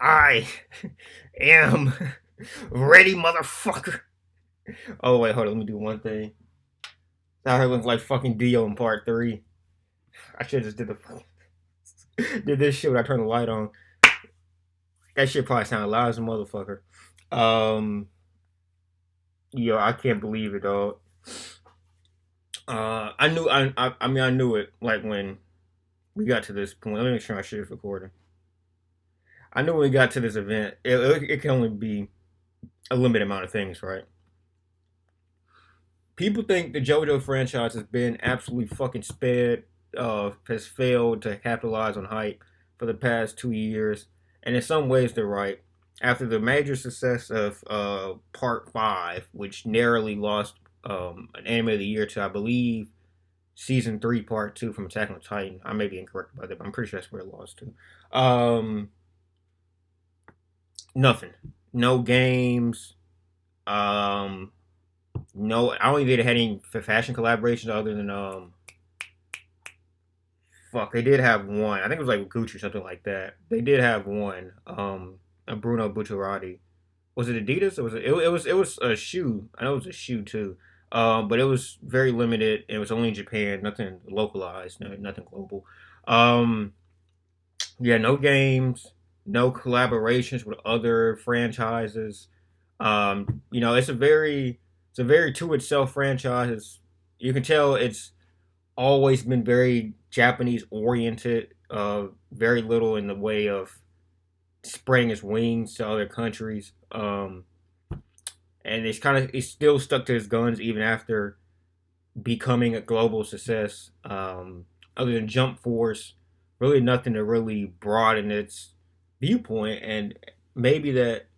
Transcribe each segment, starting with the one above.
I am ready, motherfucker. Oh wait, hold on. Let me do one thing. Now I look like fucking Dio in part three. I should have just did this shit when I turned the light on. That shit probably sounded loud as a motherfucker. Um, yo, I can't believe it, dog. I knew. I mean, I knew it. Like when we got to this point. Let me make sure my shit is recording. I knew when we got to this event, it can only be a limited amount of things, right? People think the JoJo franchise has been absolutely fucking sped, has failed to capitalize on hype for the past 2 years, and in some ways they're right. After the major success of Part Five, which narrowly lost an Anime of the Year to, I believe, Season Three, Part Two from Attack on Titan. I may be incorrect about that, but I'm pretty sure that's where it lost to. Nothing. No games. Um, no, I don't think they had any fashion collaborations other than fuck. They did have one. I think it was like Gucci or something like that. They did have one. A Bruno Bucciarati. Was it Adidas or was it was a shoe? I know it was a shoe too. But it was very limited. It was only in Japan. Nothing localized. Nothing global. Um, yeah, no games. No collaborations with other franchises. It's a very to itself franchise. You can tell it's always been very Japanese oriented. Very little in the way of spreading its wings to other countries. And it's still stuck to his guns even after becoming a global success. Other than Jump Force, really nothing to really broaden its viewpoint, and maybe that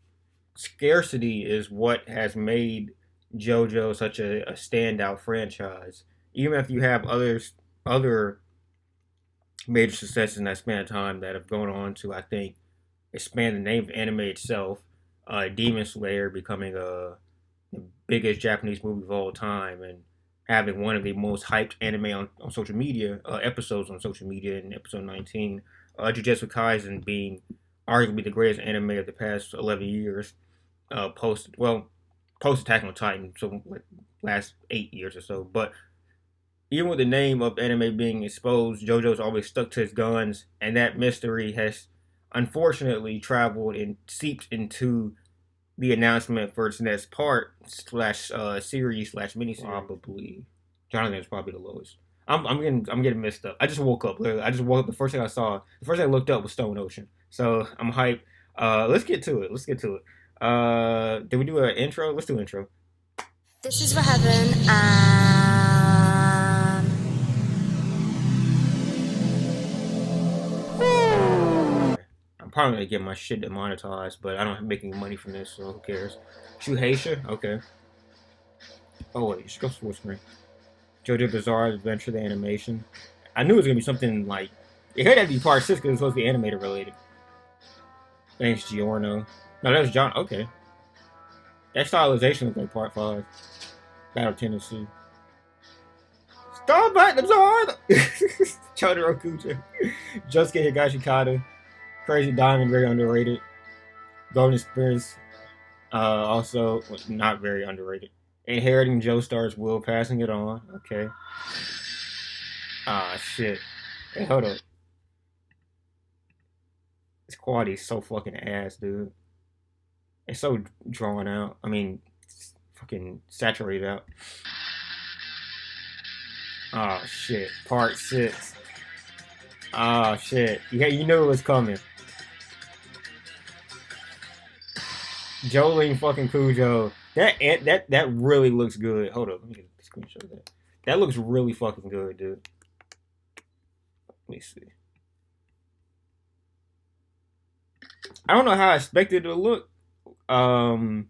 scarcity is what has made JoJo such a standout franchise. Even if you have other major successes in that span of time that have gone on to, I think, expand the name of anime itself. Demon Slayer becoming the biggest Japanese movie of all time and having one of the most hyped anime on social media episodes on social media in episode 19. Jujutsu Kaisen being arguably the greatest anime of the past 11 years. Post Attack on Titan, so like last 8 years or so. But even with the name of anime being exposed, JoJo's always stuck to his guns, and that mystery has unfortunately traveled and seeped into the announcement for its next part slash series slash miniseries. Probably Jonathan is probably the lowest. I'm getting messed up. I just woke up. Literally. I just woke up. The first thing I looked up was Stone Ocean. So I'm hyped. Let's get to it. Did we do an intro? Let's do an intro. This is for heaven. I'm probably gonna get my shit demonetized, but I don't make any money from this, so who cares? Shuheisha? Okay. Oh wait, just go full screen. JoJo Bizarre Adventure, the animation. I knew it was gonna be something like it had to be part six because it was supposed to be animated related. Thanks, Giorno. No, that was John. Okay, that stylization looks like part five. Battle Tennessee. Stop it! I'm so hard. Chodoro Kucha. Josuke Higashikata. Crazy Diamond, very underrated. Golden Spears, also not very underrated. Inheriting Joestar's will, passing it on. Okay. Ah, shit. Hey, hold up. This quality is so fucking ass, dude. It's so drawn out. I mean, it's fucking saturated out. Oh shit. Part six. Oh shit. Yeah, you knew it was coming. Jolene fucking Cujo. That really looks good. Hold up, let me get a screenshot of that. That looks really fucking good, dude. Let me see. I don't know how I expected it to look, um,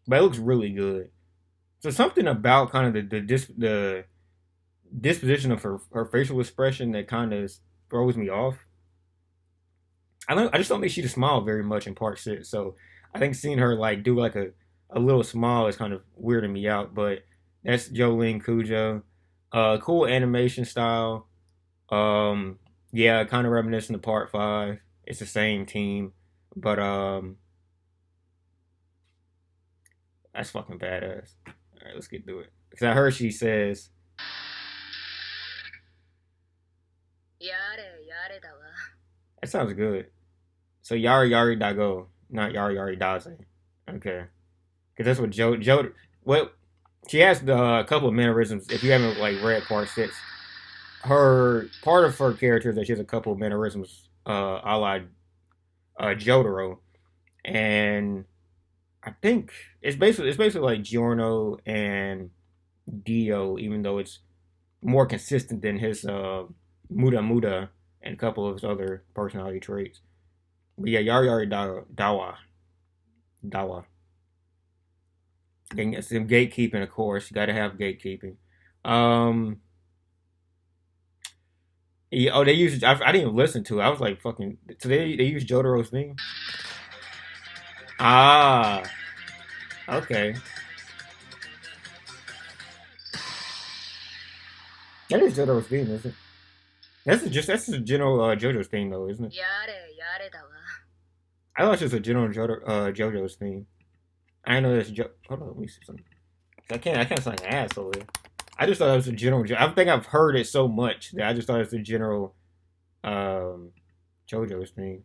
but it looks really good. So something about kind of the disposition of her facial expression that kind of throws me off. I just don't think she smiled very much in part six. So I think seeing her like do like a little smile is kind of weirding me out. But that's Jolene Cujo. Cool animation style. Um, yeah, kind of reminiscent of part five. It's the same team. But that's fucking badass. All right, let's get through it. Because I heard she says, "Yare yare dawa." that sounds good. So Yari Yari Dago, not Yari Yari Daze. Okay. Because that's what well, she has a couple of mannerisms. If you haven't like read part six, her part of her character is that she has a couple of mannerisms, a la Jotaro, and I think it's basically like Giorno and Dio, even though it's more consistent than his Muda Muda and a couple of his other personality traits. But yeah, Yari Yari Dawa. Dawa. And some gatekeeping, of course. You got to have gatekeeping. Um, yeah, oh, they used. I didn't even listen to it. I was like, fucking. So they used Jotaro's theme. Ah, okay. That is Jotaro's theme, isn't it? That's the general JoJo's theme, though, isn't it? "Yare yare dawa." I thought it's just a general JoJo's theme. I know that's Hold on, let me see something. I can't sound like an asshole here. I just thought it was a general. I think I've heard it so much that I just thought it was a general um, JoJo's theme.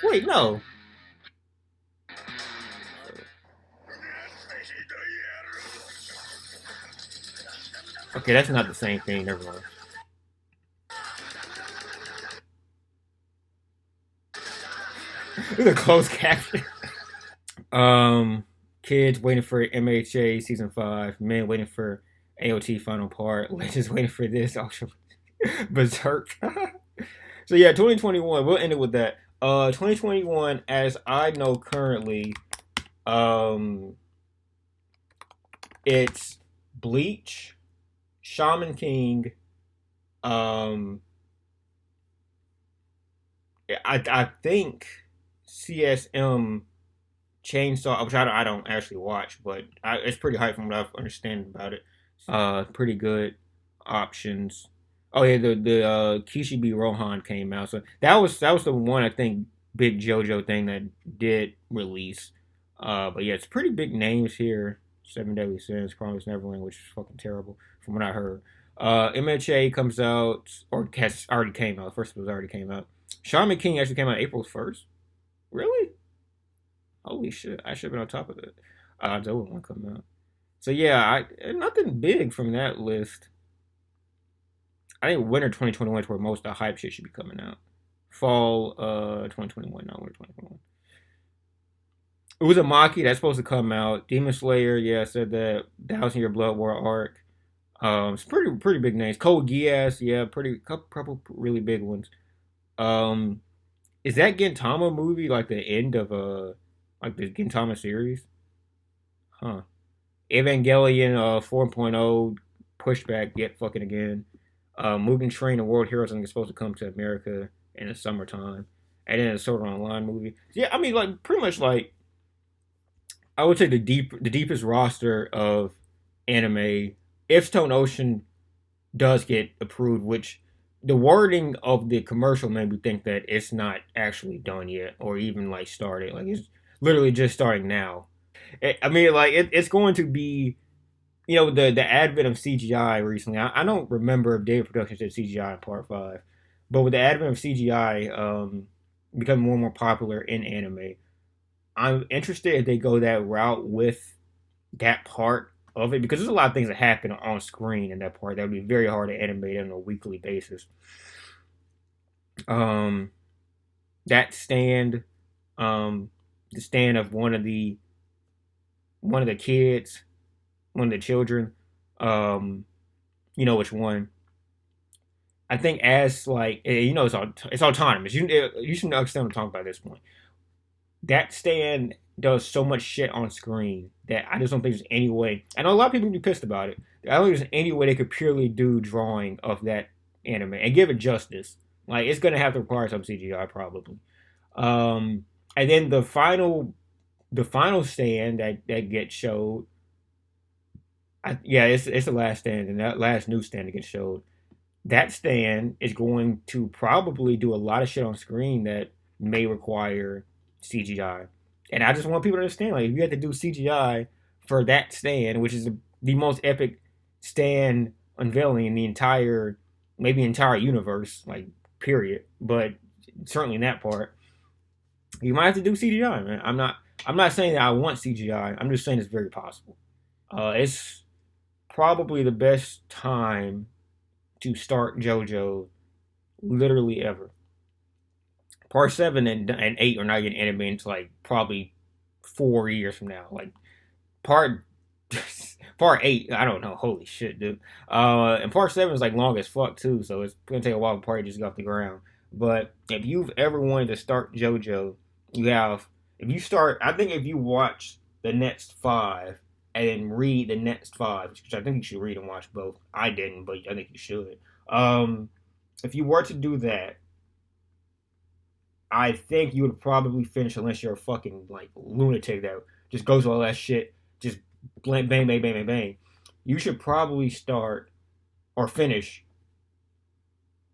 Wait, no. Okay, that's not the same thing. Never mind. It's a closed caption. Um, kids waiting for MHA season 5. Men waiting for AOT final part. Legends waiting for this. Actually, Berserk. So yeah, 2021. We'll end it with that. 2021, as I know currently, um, it's Bleach, Shaman King. Um, I think CSM Chainsaw, which I don't actually watch, but it's pretty hype from what I understand about it. Pretty good options. Oh yeah, the Kishibe Rohan came out, so that was the one I think big JoJo thing that did release. But yeah, it's pretty big names here. Seven Deadly Sins, Promised Neverland, which is fucking terrible from what I heard. MHA comes out or has already came out. First was already came out. Shaman King actually came out April 1st. Really? Holy shit! I should have been on top of that. That one come out. So yeah, nothing big from that list. I think winter 2021 is where most of the hype shit should be coming out. Fall 2021, not winter 2021. Uzumaki, that's supposed to come out. Demon Slayer, yeah, I said that. 1,000 Year Blood War arc. It's pretty big names. Code Geass, yeah, couple really big ones. Um, is that Gintama movie like the end of like the Gintama series? Huh. Evangelion 4.0 pushback yet fucking again. Mugen Train and World Heroes I think is supposed to come to America in the summertime, and then a Sword Art Online movie. Yeah, I mean like pretty much like I would say the deepest roster of anime. If Stone Ocean does get approved, which the wording of the commercial made me think that it's not actually done yet or even like started. Like it's literally just starting now. I mean, like it's going to be the advent of CGI recently. I don't remember if David Productions did CGI in Part Five, but with the advent of CGI becoming more and more popular in anime, I'm interested if they go that route with that part of it because there's a lot of things that happen on screen in that part that would be very hard to animate on a weekly basis. Um, that stand, the stand of one of the kids, one of the children, um, you know which one. I think as like it's autonomous. You should understand what I'm talking about at this point. That stand does so much shit on screen that I just don't think there's any way. I know a lot of people be pissed about it. I don't think there's any way they could purely do drawing of that anime and give it justice. Like it's gonna have to require some CGI probably. Um, and then the final stand that gets showed. Yeah, it's the last stand and that last new stand that gets showed. that stand is going to probably do a lot of shit on screen that may require CGI. And I just want people to understand, like, if you have to do CGI for that stand, which is the most epic stand unveiling in the entire, maybe entire universe, like, period. But certainly in that part, you might have to do CGI, man. I'm not saying that I want CGI. I'm just saying it's very possible. It's probably the best time to start JoJo literally ever. Part seven and eight are not getting animated until like probably 4 years from now. Like part part eight, I don't know. Holy shit, dude. And part seven is like long as fuck too, so it's gonna take a while for part eight to get off the ground. But if you've ever wanted to start JoJo, you have. If you start, I think if you watch the next five and then read the next five, which I think you should read and watch both. I didn't, but I think you should. If you were to do that, I think you would probably finish unless you're a fucking like lunatic that just goes to all that shit, just bang, bang, bang, bang, bang, bang. You should probably start or finish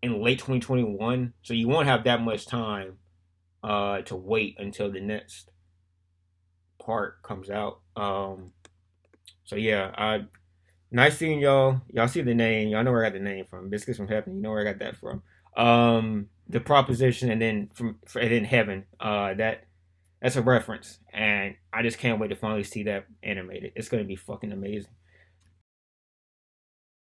in late 2021, so you won't have that much time to wait until the next part comes out. So yeah, nice seeing y'all. Y'all see the name. Y'all know where I got the name from. Biscuits from Heaven. You know where I got that from. The proposition and then and then heaven. That's a reference, and I just can't wait to finally see that animated. It's gonna be fucking amazing.